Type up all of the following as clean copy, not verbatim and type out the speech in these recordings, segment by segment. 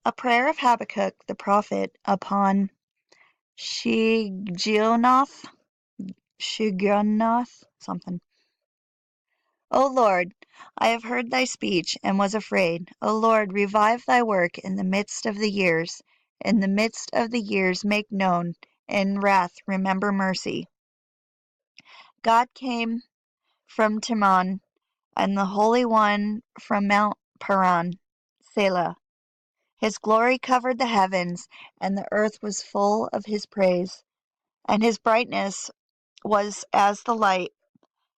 A prayer of Habakkuk the prophet upon Shigionoth, something. O Lord, I have heard thy speech, and was afraid. O Lord, revive thy work in the midst of the years. In the midst of the years make known, in wrath remember mercy. God came from Timon, and the Holy One from Mount Paran, Selah. His glory covered the heavens, and the earth was full of his praise. And his brightness was as the light.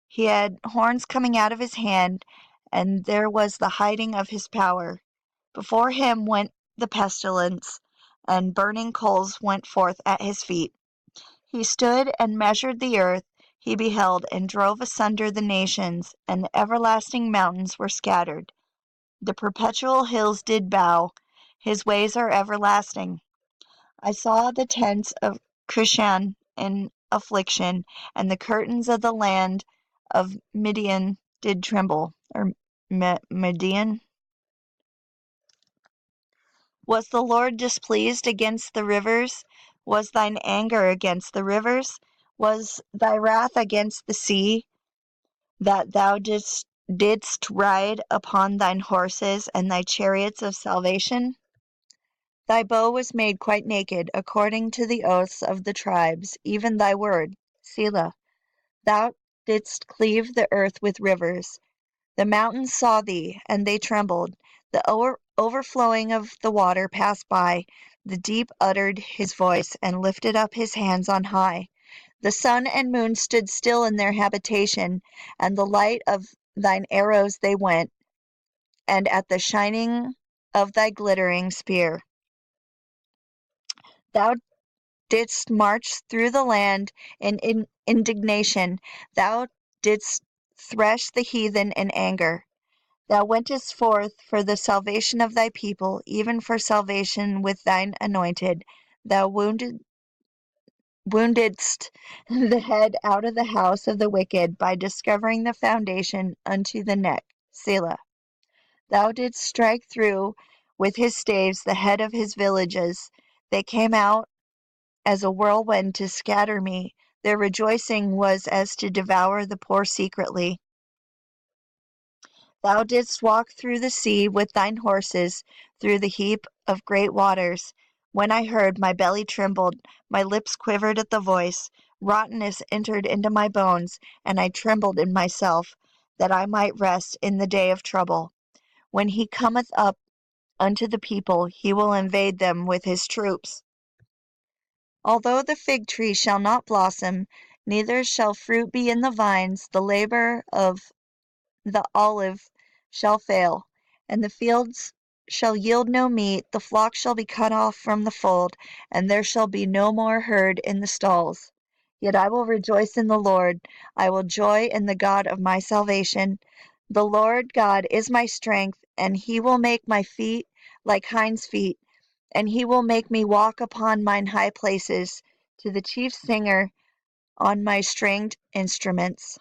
He had horns coming out of his hand, and there was the hiding of his power. Before him went the pestilence, and burning coals went forth at his feet. He stood and measured the earth. He beheld and drove asunder the nations, and the everlasting mountains were scattered. The perpetual hills did bow. His ways are everlasting. I saw the tents of Cushan in affliction, and the curtains of the land of Midian did tremble. Or Midian? Was the Lord displeased against the rivers? Was thine anger against the rivers? Was thy wrath against the sea, that thou didst ride upon thine horses and thy chariots of salvation? Thy bow was made quite naked, according to the oaths of the tribes, even thy word, Selah. Thou didst cleave the earth with rivers. The mountains saw thee, and they trembled. The overflowing of the water passed by. The deep uttered his voice, and lifted up his hands on high. The sun and moon stood still in their habitation, and the light of thine arrows they went, and at the shining of thy glittering spear. Thou didst march through the land in indignation. Thou didst thresh the heathen in anger. Thou wentest forth for the salvation of thy people, even for salvation with thine anointed. Thou woundedst the head out of the house of the wicked by discovering the foundation unto the neck. Selah. Thou didst strike through with his staves the head of his villages. They came out as a whirlwind to scatter me. Their rejoicing was as to devour the poor secretly. Thou didst walk through the sea with thine horses, through the heap of great waters. When I heard, my belly trembled, my lips quivered at the voice. Rottenness entered into my bones, and I trembled in myself, that I might rest in the day of trouble. When he cometh up unto the people, he will invade them with his troops. Although the fig tree shall not blossom, neither shall fruit be in the vines, the labor of the olive shall fail, and the fields shall yield no meat, the flock shall be cut off from the fold, and there shall be no more herd in the stalls. Yet I will rejoice in the Lord, I will joy in the God of my salvation. The Lord God is my strength, and he will make my feet like hinds' feet, and he will make me walk upon mine high places, to the chief singer on my stringed instruments.